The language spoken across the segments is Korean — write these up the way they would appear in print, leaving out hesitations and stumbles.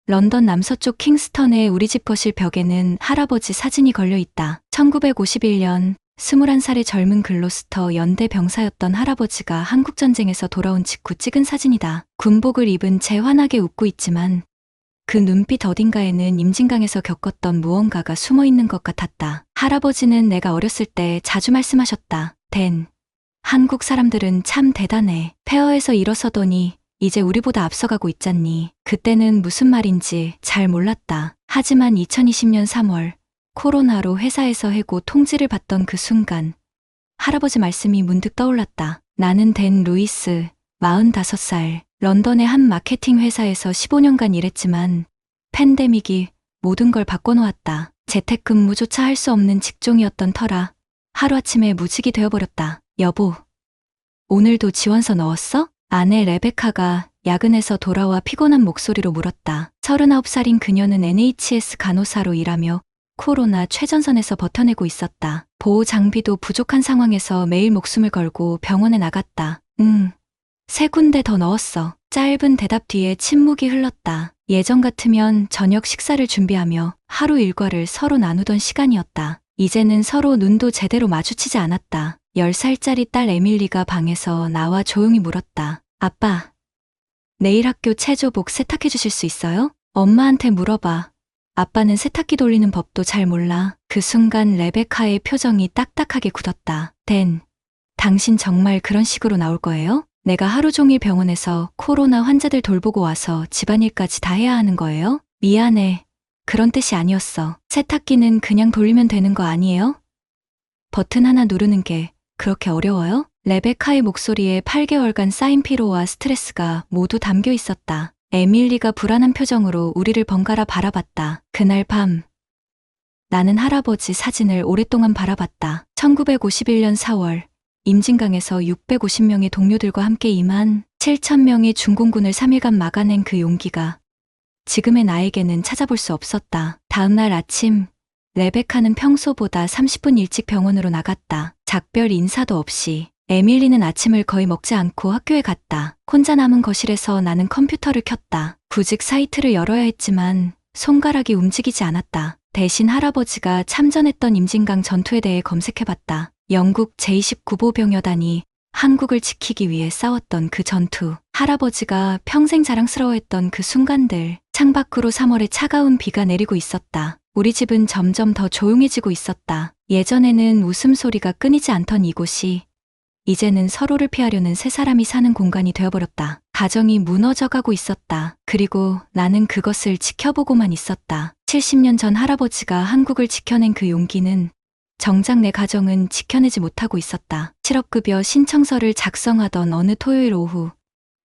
런던 남서쪽 킹스턴의 우리 집 거실 벽에는 할아버지 사진이 걸려 있다. 1951년 21살의 젊은 글로스터 연대 병사였던 할아버지가 한국전쟁에서 돌아온 직후 찍은 사진이다. 군복을 입은 채 환하게 웃고 있지만 그 눈빛 어딘가에는 임진강에서 겪었던 무언가가 숨어 있는 것 같았다. 할아버지는 내가 어렸을 때 자주 말씀하셨다. 댄, 한국 사람들은 참 대단해. 폐허에서 일어서더니 이제 우리보다 앞서가고 있잖니. 그때는 무슨 말인지 잘 몰랐다. 하지만 2020년 3월 코로나로 회사에서 해고 통지를 받던 그 순간 할아버지 말씀이 문득 떠올랐다. 나는 댄 루이스, 45살, 런던의 한 마케팅 회사에서 15년간 일했지만 팬데믹이 모든 걸 바꿔놓았다. 재택근무조차 할 수 없는 직종이었던 터라 하루아침에 무직이 되어버렸다. 여보, 오늘도 지원서 넣었어? 아내 레베카가 야근에서 돌아와 피곤한 목소리로 물었다. 39살인 그녀는 NHS 간호사로 일하며 코로나 최전선에서 버텨내고 있었다. 보호 장비도 부족한 상황에서 매일 목숨을 걸고 병원에 나갔다. 3군데 더 넣었어. 짧은 대답 뒤에 침묵이 흘렀다. 예전 같으면 저녁 식사를 준비하며 하루 일과를 서로 나누던 시간이었다. 이제는 서로 눈도 제대로 마주치지 않았다. 10살짜리 딸 에밀리가 방에서 나와 조용히 물었다. 아빠, 내일 학교 체조복 세탁해 주실 수 있어요? 엄마한테 물어봐. 아빠는 세탁기 돌리는 법도 잘 몰라. 그 순간 레베카의 표정이 딱딱하게 굳었다. 댄, 당신 정말 그런 식으로 나올 거예요? 내가 하루 종일 병원에서 코로나 환자들 돌보고 와서 집안일까지 다 해야 하는 거예요? 미안해. 그런 뜻이 아니었어. 세탁기는 그냥 돌리면 되는 거 아니에요? 버튼 하나 누르는 게 그렇게 어려워요? 레베카의 목소리에 8개월간 쌓인 피로와 스트레스가 모두 담겨 있었다. 에밀리가 불안한 표정으로 우리를 번갈아 바라봤다. 그날 밤 나는 할아버지 사진을 오랫동안 바라봤다. 1951년 4월 임진강에서 650명의 동료들과 함께 임한 7,000명의 중공군을 3일간 막아낸 그 용기가 지금의 나에게는 찾아볼 수 없었다. 다음 날 아침 레베카는 평소보다 30분 일찍 병원으로 나갔다. 작별 인사도 없이. 에밀리는 아침을 거의 먹지 않고 학교에 갔다. 혼자 남은 거실에서 나는 컴퓨터를 켰다. 구직 사이트를 열어야 했지만 손가락이 움직이지 않았다. 대신 할아버지가 참전했던 임진강 전투에 대해 검색해봤다. 영국 제29보병여단이 한국을 지키기 위해 싸웠던 그 전투. 할아버지가 평생 자랑스러워했던 그 순간들. 창밖으로 3월의 차가운 비가 내리고 있었다. 우리 집은 점점 더 조용해지고 있었다. 예전에는 웃음소리가 끊이지 않던 이곳이 이제는 서로를 피하려는 세 사람이 사는 공간이 되어버렸다. 가정이 무너져가고 있었다. 그리고 나는 그것을 지켜보고만 있었다. 70년 전 할아버지가 한국을 지켜낸 그 용기는 정작 내 가정은 지켜내지 못하고 있었다. 실업급여 신청서를 작성하던 어느 토요일 오후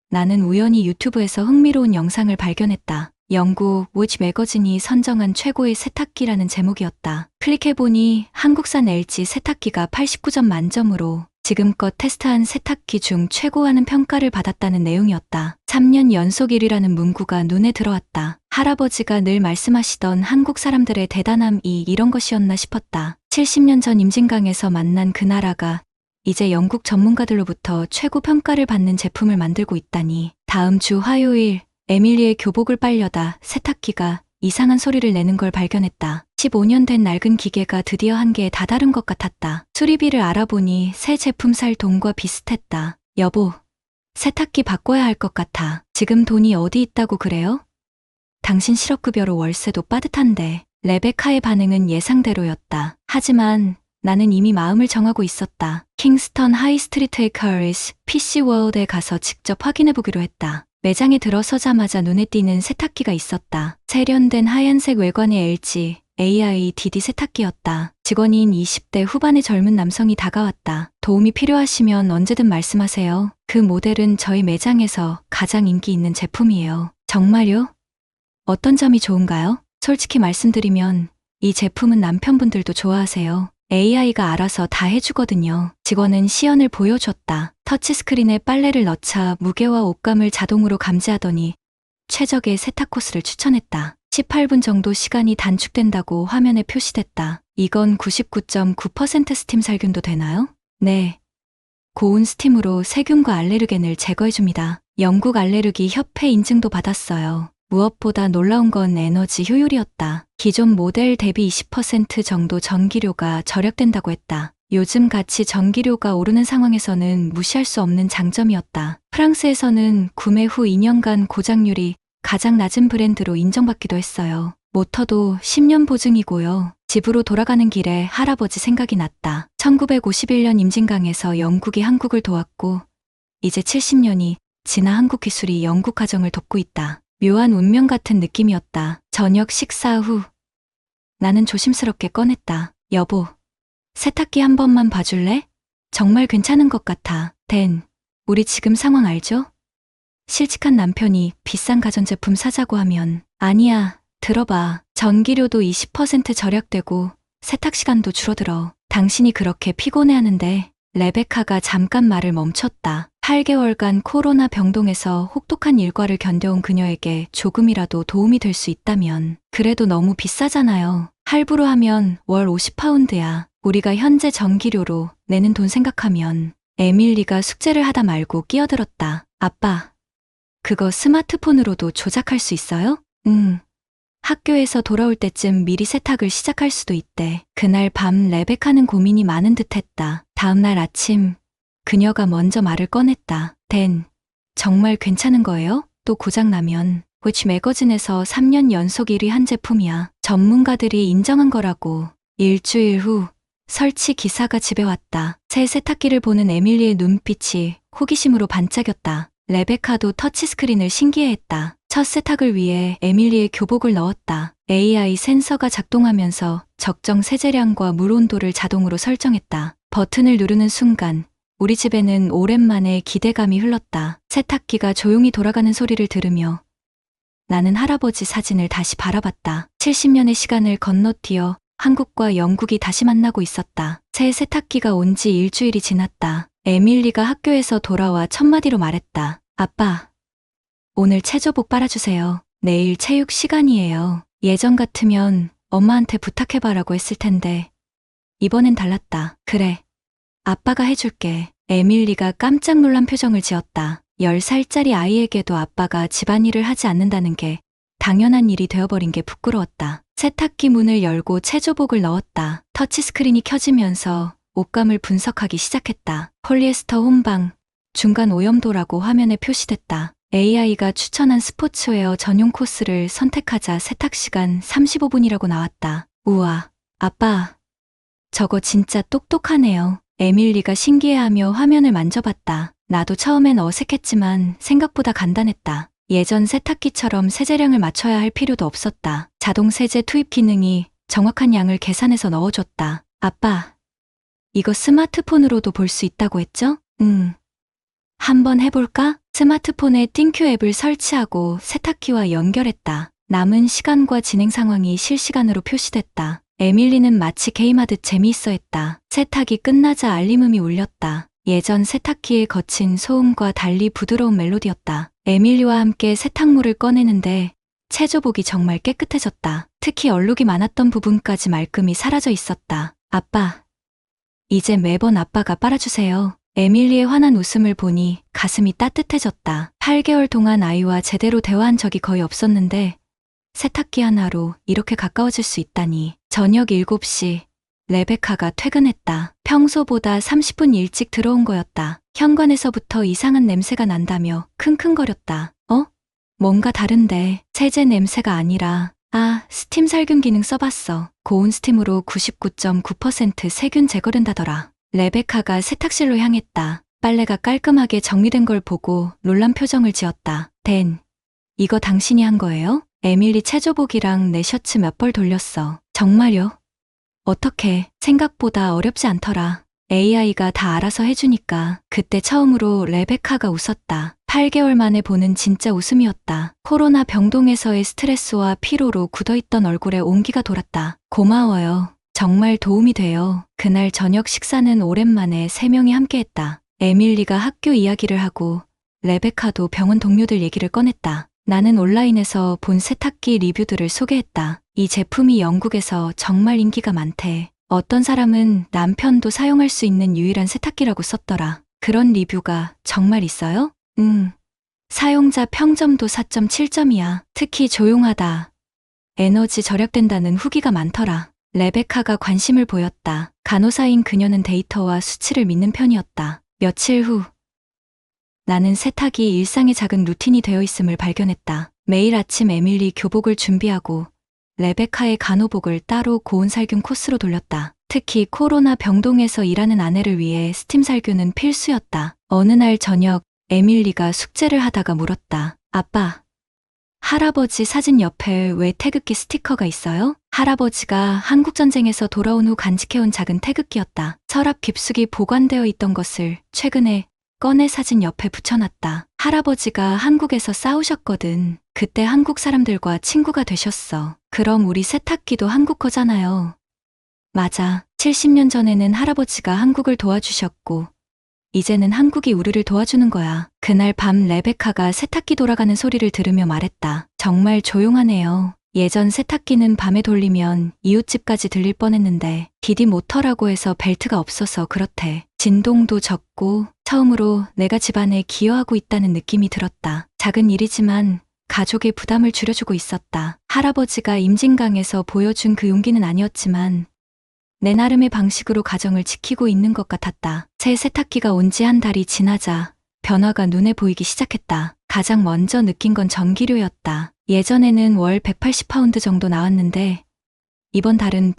나는 우연히 유튜브에서 흥미로운 영상을 발견했다. 영국 워치 매거진이 선정한 최고의 세탁기라는 제목이었다. 클릭해보니 한국산 LG 세탁기가 89점 만점으로 지금껏 테스트한 세탁기 중 최고라는 평가를 받았다는 내용이었다. 3년 연속 1위라는 문구가 눈에 들어왔다. 할아버지가 늘 말씀하시던 한국 사람들의 대단함이 이런 것이었나 싶었다. 70년 전 임진강에서 만난 그 나라가 이제 영국 전문가들로부터 최고 평가를 받는 제품을 만들고 있다니. 다음 주 화요일 에밀리의 교복을 빨려다 세탁기가 이상한 소리를 내는 걸 발견했다. 15년 된 낡은 기계가 드디어 한계에 다다른 것 같았다. 수리비를 알아보니 새 제품 살 돈과 비슷했다. 여보, 세탁기 바꿔야 할 것 같아. 지금 돈이 어디 있다고 그래요? 당신 실업급여로 월세도 빠듯한데. 레베카의 반응은 예상대로였다. 하지만 나는 이미 마음을 정하고 있었다. 킹스턴 하이스트리트의 카리스 PC월드에 가서 직접 확인해보기로 했다. 매장에 들어서자마자 눈에 띄는 세탁기가 있었다. 세련된 하얀색 외관의 LG AIDD 세탁기였다. 직원인 20대 후반의 젊은 남성이 다가왔다. 도움이 필요하시면 언제든 말씀하세요. 그 모델은 저희 매장에서 가장 인기 있는 제품이에요. 정말요? 어떤 점이 좋은가요? 솔직히 말씀드리면 이 제품은 남편분들도 좋아하세요. AI가 알아서 다 해주거든요. 직원은 시연을 보여줬다. 터치스크린에 빨래를 넣자 무게와 옷감을 자동으로 감지하더니 최적의 세탁 코스를 추천했다. 18분 정도 시간이 단축된다고 화면에 표시됐다. 이건 99.9% 스팀 살균도 되나요? 네. 고온 스팀으로 세균과 알레르겐을 제거해줍니다. 영국 알레르기 협회 인증도 받았어요. 무엇보다 놀라운 건 에너지 효율이었다. 기존 모델 대비 20% 정도 전기료가 절약된다고 했다. 요즘 같이 전기료가 오르는 상황에서는 무시할 수 없는 장점이었다. 프랑스에서는 구매 후 2년간 고장률이 가장 낮은 브랜드로 인정받기도 했어요. 모터도 10년 보증이고요. 집으로 돌아가는 길에 할아버지 생각이 났다. 1951년 임진강에서 영국이 한국을 도왔고 이제 70년이 지나 한국 기술이 영국 가정을 돕고 있다. 묘한 운명 같은 느낌이었다. 저녁 식사 후 나는 조심스럽게 꺼냈다. 여보, 세탁기 한 번만 봐줄래? 정말 괜찮은 것 같아. 댄, 우리 지금 상황 알죠? 실직한 남편이 비싼 가전제품 사자고 하면 아니야, 들어봐. 전기료도 20% 절약되고 세탁 시간도 줄어들어. 당신이 그렇게 피곤해하는데. 레베카가 잠깐 말을 멈췄다. 8개월간 코로나 병동에서 혹독한 일과를 견뎌온 그녀에게 조금이라도 도움이 될 수 있다면. 그래도 너무 비싸잖아요. 할부로 하면 월 50파운드야. 우리가 현재 전기료로 내는 돈 생각하면. 에밀리가 숙제를 하다 말고 끼어들었다. 아빠, 그거 스마트폰으로도 조작할 수 있어요? 응. 학교에서 돌아올 때쯤 미리 세탁을 시작할 수도 있대. 그날 밤 레베카는 고민이 많은 듯했다. 다음날 아침 그녀가 먼저 말을 꺼냈다. 댄, 정말 괜찮은 거예요? 또 고장나면. 위치 매거진에서 3년 연속 1위 한 제품이야. 전문가들이 인정한 거라고. 일주일 후 설치 기사가 집에 왔다. 새 세탁기를 보는 에밀리의 눈빛이 호기심으로 반짝였다. 레베카도 터치스크린을 신기해했다. 첫 세탁을 위해 에밀리의 교복을 넣었다. AI 센서가 작동하면서 적정 세제량과 물 온도를 자동으로 설정했다. 버튼을 누르는 순간 우리 집에는 오랜만에 기대감이 흘렀다. 세탁기가 조용히 돌아가는 소리를 들으며 나는 할아버지 사진을 다시 바라봤다. 70년의 시간을 건너뛰어 한국과 영국이 다시 만나고 있었다. 새 세탁기가 온 지 일주일이 지났다. 에밀리가 학교에서 돌아와 첫마디로 말했다. 아빠, 오늘 체조복 빨아주세요. 내일 체육 시간이에요. 예전 같으면 엄마한테 부탁해봐라고 했을 텐데 이번엔 달랐다. 그래, 아빠가 해줄게. 에밀리가 깜짝 놀란 표정을 지었다. 10살짜리 아이에게도 아빠가 집안일을 하지 않는다는 게 당연한 일이 되어버린 게 부끄러웠다. 세탁기 문을 열고 체조복을 넣었다. 터치스크린이 켜지면서 옷감을 분석하기 시작했다. 폴리에스터 혼방, 중간 오염도라고 화면에 표시됐다. AI가 추천한 스포츠웨어 전용 코스를 선택하자 세탁시간 35분이라고 나왔다. 우와, 아빠, 저거 진짜 똑똑하네요. 에밀리가 신기해하며 화면을 만져봤다. 나도 처음엔 어색했지만 생각보다 간단했다. 예전 세탁기처럼 세제량을 맞춰야 할 필요도 없었다. 자동 세제 투입 기능이 정확한 양을 계산해서 넣어줬다. 아빠, 이거 스마트폰으로도 볼 수 있다고 했죠? 응. 한번 해볼까? 스마트폰에 띵큐 앱을 설치하고 세탁기와 연결했다. 남은 시간과 진행 상황이 실시간으로 표시됐다. 에밀리는 마치 게임하듯 재미있어했다. 세탁이 끝나자 알림음이 울렸다. 예전 세탁기의 거친 소음과 달리 부드러운 멜로디였다. 에밀리와 함께 세탁물을 꺼내는데 체조복이 정말 깨끗해졌다. 특히 얼룩이 많았던 부분까지 말끔히 사라져 있었다. 아빠, 이제 매번 아빠가 빨아주세요. 에밀리의 환한 웃음을 보니 가슴이 따뜻해졌다. 8개월 동안 아이와 제대로 대화한 적이 거의 없었는데 세탁기 하나로 이렇게 가까워질 수 있다니. 저녁 7시, 레베카가 퇴근했다. 평소보다 30분 일찍 들어온 거였다. 현관에서부터 이상한 냄새가 난다며 킁킁거렸다. 뭔가 다른데. 세제 냄새가 아니라 스팀 살균 기능 써봤어. 고온 스팀으로 99.9% 세균 제거된다더라. 레베카가 세탁실로 향했다. 빨래가 깔끔하게 정리된 걸 보고 놀란 표정을 지었다. 댄, 이거 당신이 한 거예요? 에밀리 체조복이랑 내 셔츠 몇 벌 돌렸어. 정말요? 어떻게? 생각보다 어렵지 않더라. AI가 다 알아서 해주니까. 그때 처음으로 레베카가 웃었다. 8개월 만에 보는 진짜 웃음이었다. 코로나 병동에서의 스트레스와 피로로 굳어있던 얼굴에 온기가 돌았다. 고마워요. 정말 도움이 돼요. 그날 저녁 식사는 오랜만에 3명이 함께했다. 에밀리가 학교 이야기를 하고 레베카도 병원 동료들 얘기를 꺼냈다. 나는 온라인에서 본 세탁기 리뷰들을 소개했다. 이 제품이 영국에서 정말 인기가 많대. 어떤 사람은 남편도 사용할 수 있는 유일한 세탁기라고 썼더라. 그런 리뷰가 정말 있어요? 응. 사용자 평점도 4.7점이야. 특히 조용하다, 에너지 절약된다는 후기가 많더라. 레베카가 관심을 보였다. 간호사인 그녀는 데이터와 수치를 믿는 편이었다. 며칠 후, 나는 세탁이 일상의 작은 루틴이 되어 있음을 발견했다. 매일 아침 에밀리 교복을 준비하고 레베카의 간호복을 따로 고온 살균 코스로 돌렸다. 특히 코로나 병동에서 일하는 아내를 위해 스팀 살균은 필수였다. 어느 날 저녁, 에밀리가 숙제를 하다가 물었다. 아빠, 할아버지 사진 옆에 왜 태극기 스티커가 있어요? 할아버지가 한국전쟁에서 돌아온 후 간직해온 작은 태극기였다. 서랍 깊숙이 보관되어 있던 것을 최근에 꺼내 사진 옆에 붙여놨다. 할아버지가 한국에서 싸우셨거든. 그때 한국 사람들과 친구가 되셨어. 그럼 우리 세탁기도 한국 거잖아요. 맞아. 70년 전에는 할아버지가 한국을 도와주셨고, 이제는 한국이 우리를 도와주는 거야. 그날 밤 레베카가 세탁기 돌아가는 소리를 들으며 말했다. 정말 조용하네요. 예전 세탁기는 밤에 돌리면 이웃집까지 들릴 뻔했는데 디디 모터라고 해서 벨트가 없어서 그렇대. 진동도 적고 처음으로 내가 집안에 기여하고 있다는 느낌이 들었다. 작은 일이지만 가족의 부담을 줄여주고 있었다. 할아버지가 임진강에서 보여준 그 용기는 아니었지만 내 나름의 방식으로 가정을 지키고 있는 것 같았다. 새 세탁기가 온 지 한 달이 지나자 변화가 눈에 보이기 시작했다. 가장 먼저 느낀 건 전기료였다. 예전에는 월 180파운드 정도 나왔는데 이번 달은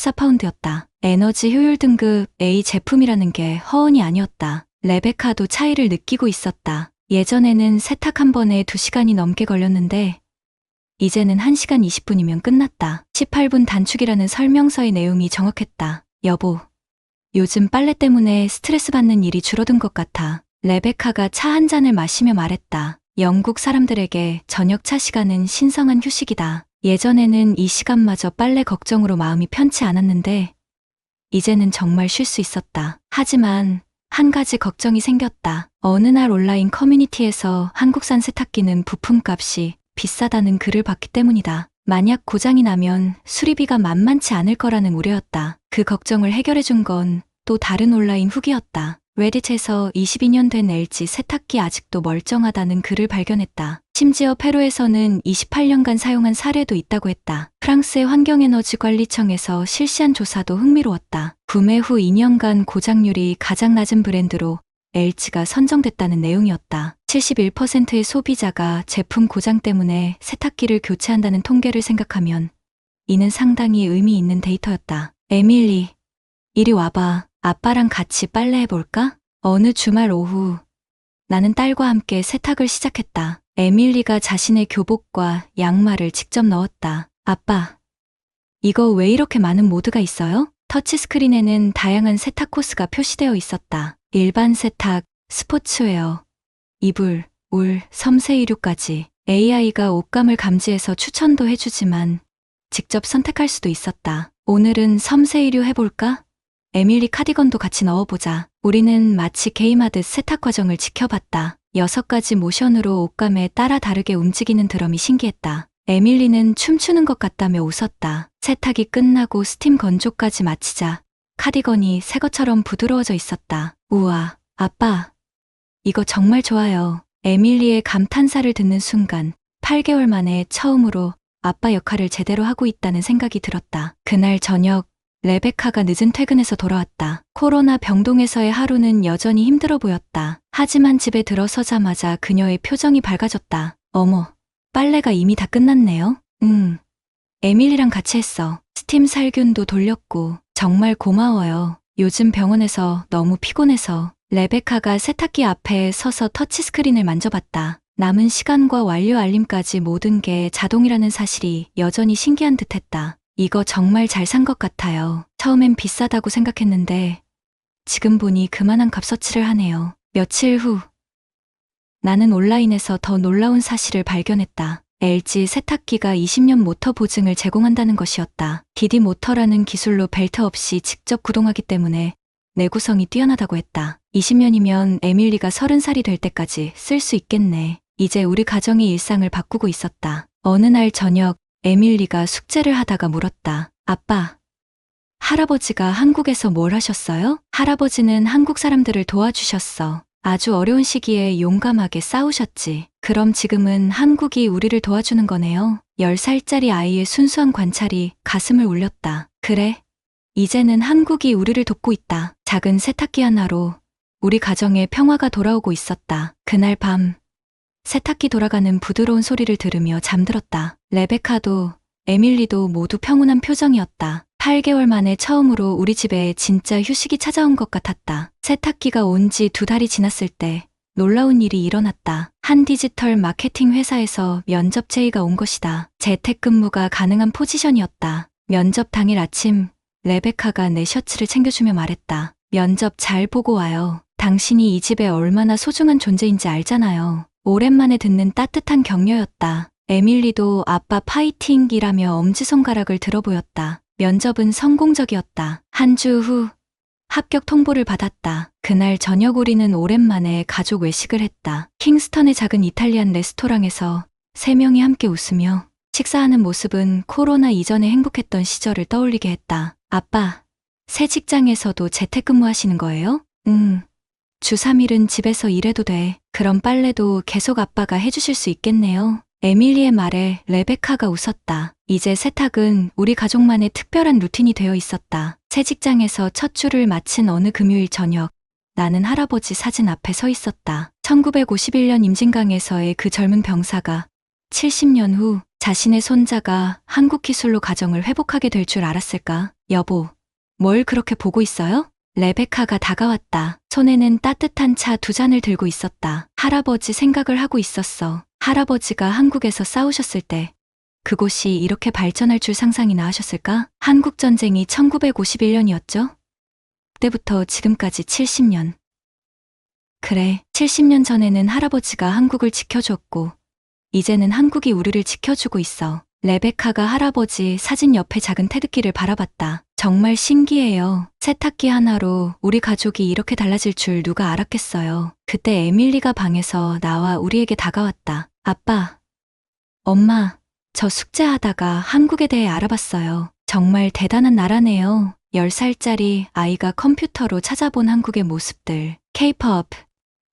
144파운드였다. 에너지 효율 등급 A 제품이라는 게 허언이 아니었다. 레베카도 차이를 느끼고 있었다. 예전에는 세탁 한 번에 2시간이 넘게 걸렸는데 이제는 1시간 20분이면 끝났다. 18분 단축이라는 설명서의 내용이 정확했다. 여보, 요즘 빨래 때문에 스트레스 받는 일이 줄어든 것 같아. 레베카가 차 한 잔을 마시며 말했다. 영국 사람들에게 저녁 차 시간은 신성한 휴식이다. 예전에는 이 시간마저 빨래 걱정으로 마음이 편치 않았는데 이제는 정말 쉴 수 있었다. 하지만 한 가지 걱정이 생겼다. 어느 날 온라인 커뮤니티에서 한국산 세탁기는 부품값이 비싸다는 글을 봤기 때문이다. 만약 고장이 나면 수리비가 만만치 않을 거라는 우려였다. 그 걱정을 해결해준 건 또 다른 온라인 후기였다. 레딧에서 22년 된 LG 세탁기 아직도 멀쩡하다는 글을 발견했다. 심지어 페루에서는 28년간 사용한 사례도 있다고 했다. 프랑스의 환경에너지관리청에서 실시한 조사도 흥미로웠다. 구매 후 2년간 고장률이 가장 낮은 브랜드로 LG가 선정됐다는 내용이었다. 71%의 소비자가 제품 고장 때문에 세탁기를 교체한다는 통계를 생각하면 이는 상당히 의미 있는 데이터였다. 에밀리, 이리 와봐. 아빠랑 같이 빨래 해볼까? 어느 주말 오후, 나는 딸과 함께 세탁을 시작했다. 에밀리가 자신의 교복과 양말을 직접 넣었다. 아빠, 이거 왜 이렇게 많은 모드가 있어요? 터치스크린에는 다양한 세탁 코스가 표시되어 있었다. 일반 세탁, 스포츠웨어, 이불, 울, 섬세 의류까지. AI가 옷감을 감지해서 추천도 해주지만 직접 선택할 수도 있었다. 오늘은 섬세 의류 해볼까? 에밀리 카디건도 같이 넣어보자. 우리는 마치 게임하듯 세탁 과정을 지켜봤다. 6가지 모션으로 옷감에 따라 다르게 움직이는 드럼이 신기했다. 에밀리는 춤추는 것 같다며 웃었다. 세탁이 끝나고 스팀 건조까지 마치자 카디건이 새 것처럼 부드러워져 있었다. 우와, 아빠, 이거 정말 좋아요. 에밀리의 감탄사를 듣는 순간 8개월 만에 처음으로 아빠 역할을 제대로 하고 있다는 생각이 들었다. 그날 저녁, 레베카가 늦은 퇴근에서 돌아왔다. 코로나 병동에서의 하루는 여전히 힘들어 보였다. 하지만 집에 들어서자마자 그녀의 표정이 밝아졌다. 어머, 빨래가 이미 다 끝났네요. 에밀리랑 같이 했어. 스팀 살균도 돌렸고 정말 고마워요. 요즘 병원에서 너무 피곤해서. 레베카가 세탁기 앞에 서서 터치스크린을 만져봤다. 남은 시간과 완료 알림까지 모든 게 자동이라는 사실이 여전히 신기한 듯했다. 이거 정말 잘 산 것 같아요. 처음엔 비싸다고 생각했는데 지금 보니 그만한 값어치를 하네요. 며칠 후, 나는 온라인에서 더 놀라운 사실을 발견했다. LG 세탁기가 20년 모터 보증을 제공한다는 것이었다. 디디 모터라는 기술로 벨트 없이 직접 구동하기 때문에 내구성이 뛰어나다고 했다. 20년이면 에밀리가 30살이 될 때까지 쓸 수 있겠네. 이제 우리 가정의 일상을 바꾸고 있었다. 어느 날 저녁, 에밀리가 숙제를 하다가 물었다. 아빠, 할아버지가 한국에서 뭘 하셨어요? 할아버지는 한국 사람들을 도와주셨어. 아주 어려운 시기에 용감하게 싸우셨지. 그럼 지금은 한국이 우리를 도와주는 거네요. 10살짜리 아이의 순수한 관찰이 가슴을 울렸다. 그래. 이제는 한국이 우리를 돕고 있다. 작은 세탁기 하나로 우리 가정에 평화가 돌아오고 있었다. 그날 밤 세탁기 돌아가는 부드러운 소리를 들으며 잠들었다. 레베카도 에밀리도 모두 평온한 표정이었다. 8개월 만에 처음으로 우리 집에 진짜 휴식이 찾아온 것 같았다. 세탁기가 온 지 2달이 지났을 때 놀라운 일이 일어났다. 한 디지털 마케팅 회사에서 면접 제의가 온 것이다. 재택근무가 가능한 포지션이었다. 면접 당일 아침 레베카가 내 셔츠를 챙겨주며 말했다. 면접 잘 보고 와요. 당신이 이 집에 얼마나 소중한 존재인지 알잖아요. 오랜만에 듣는 따뜻한 격려였다. 에밀리도 아빠 파이팅이라며 엄지손가락을 들어보였다. 면접은 성공적이었다. 한 주 후 합격 통보를 받았다. 그날 저녁 우리는 오랜만에 가족 외식을 했다. 킹스턴의 작은 이탈리안 레스토랑에서 3명이 함께 웃으며 식사하는 모습은 코로나 이전에 행복했던 시절을 떠올리게 했다. 아빠, 새 직장에서도 재택근무하시는 거예요? 응. 주 3일은 집에서 일해도 돼. 그럼 빨래도 계속 아빠가 해주실 수 있겠네요. 에밀리의 말에 레베카가 웃었다. 이제 세탁은 우리 가족만의 특별한 루틴이 되어 있었다. 새 직장에서 첫 주를 마친 어느 금요일 저녁, 나는 할아버지 사진 앞에 서 있었다. 1951년 임진강에서의 그 젊은 병사가 70년 후 자신의 손자가 한국 기술로 가정을 회복하게 될 줄 알았을까? 여보, 뭘 그렇게 보고 있어요? 레베카가 다가왔다. 손에는 따뜻한 차 2잔을 들고 있었다. 할아버지 생각을 하고 있었어. 할아버지가 한국에서 싸우셨을 때 그곳이 이렇게 발전할 줄 상상이나 하셨을까? 한국전쟁이 1951년이었죠? 그때부터 지금까지 70년. 그래, 70년 전에는 할아버지가 한국을 지켜줬고 이제는 한국이 우리를 지켜주고 있어. 레베카가 할아버지 사진 옆에 작은 태극기를 바라봤다. 정말 신기해요. 세탁기 하나로 우리 가족이 이렇게 달라질 줄 누가 알았겠어요. 그때 에밀리가 방에서 나와 우리에게 다가왔다. 아빠, 엄마, 저 숙제하다가 한국에 대해 알아봤어요. 정말 대단한 나라네요. 10살짜리 아이가 컴퓨터로 찾아본 한국의 모습들, K-pop,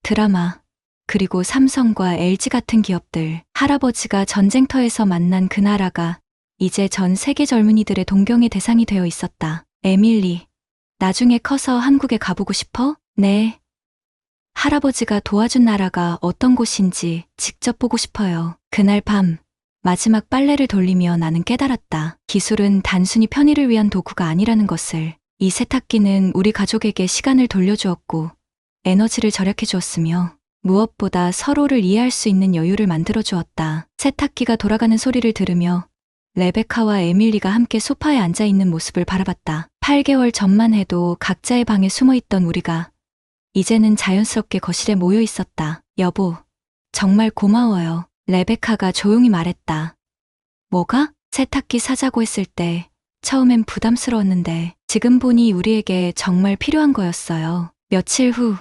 드라마, 그리고 삼성과 LG 같은 기업들, 할아버지가 전쟁터에서 만난 그 나라가 이제 전 세계 젊은이들의 동경의 대상이 되어 있었다. 에밀리, 나중에 커서 한국에 가보고 싶어? 네. 할아버지가 도와준 나라가 어떤 곳인지 직접 보고 싶어요. 그날 밤, 마지막 빨래를 돌리며 나는 깨달았다. 기술은 단순히 편의를 위한 도구가 아니라는 것을. 이 세탁기는 우리 가족에게 시간을 돌려주었고 에너지를 절약해 주었으며 무엇보다 서로를 이해할 수 있는 여유를 만들어 주었다. 세탁기가 돌아가는 소리를 들으며 레베카와 에밀리가 함께 소파에 앉아 있는 모습을 바라봤다. 8개월 전만 해도 각자의 방에 숨어 있던 우리가 이제는 자연스럽게 거실에 모여 있었다. 여보, 정말 고마워요. 레베카가 조용히 말했다. 뭐가? 세탁기 사자고 했을 때 처음엔 부담스러웠는데 지금 보니 우리에게 정말 필요한 거였어요. 며칠 후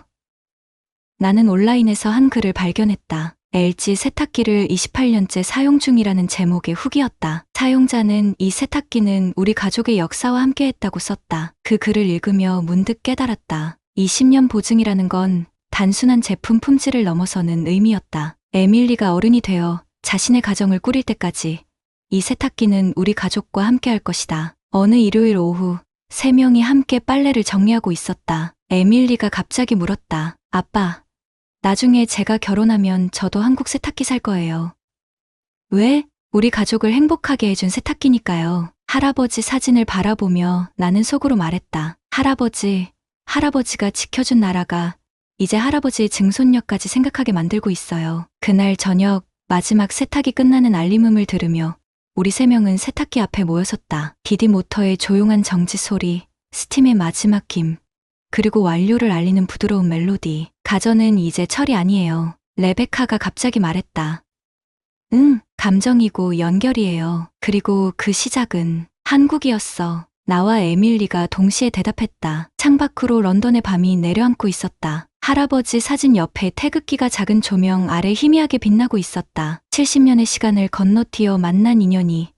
나는 온라인에서 한 글을 발견했다. LG 세탁기를 28년째 사용 중이라는 제목의 후기였다. 사용자는 이 세탁기는 우리 가족의 역사와 함께했다고 썼다. 그 글을 읽으며 문득 깨달았다. 20년 보증이라는 건 단순한 제품 품질을 넘어서는 의미였다. 에밀리가 어른이 되어 자신의 가정을 꾸릴 때까지 이 세탁기는 우리 가족과 함께할 것이다. 어느 일요일 오후 3명이 함께 빨래를 정리하고 있었다. 에밀리가 갑자기 물었다. 아빠, 나중에 제가 결혼하면 저도 한국 세탁기 살 거예요. 왜? 우리 가족을 행복하게 해준 세탁기니까요. 할아버지 사진을 바라보며 나는 속으로 말했다. 할아버지가 지켜준 나라가 이제 할아버지의 증손녀까지 생각하게 만들고 있어요. 그날 저녁 마지막 세탁이 끝나는 알림음을 들으며 우리 3명은 세탁기 앞에 모여섰다. 디디 모터의 조용한 정지 소리, 스팀의 마지막 김, 그리고 완료를 알리는 부드러운 멜로디. 가전은 이제 철이 아니에요. 레베카가 갑자기 말했다. 응, 감정이고 연결이에요. 그리고 그 시작은 한국이었어. 나와 에밀리가 동시에 대답했다. 창밖으로 런던의 밤이 내려앉고 있었다. 할아버지 사진 옆에 태극기가 작은 조명 아래 희미하게 빛나고 있었다. 70년의 시간을 건너뛰어 만난 인연이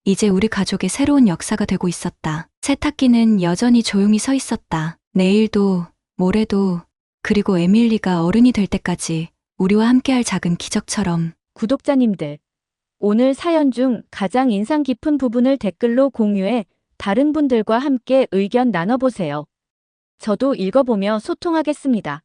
이제 우리 가족의 새로운 역사가 되고 있었다. 세탁기는 여전히 조용히 서 있었다. 내일도, 모레도, 그리고 에밀리가 어른이 될 때까지 우리와 함께할 작은 기적처럼. 구독자님들, 오늘 사연 중 가장 인상 깊은 부분을 댓글로 공유해 다른 분들과 함께 의견 나눠보세요. 저도 읽어보며 소통하겠습니다.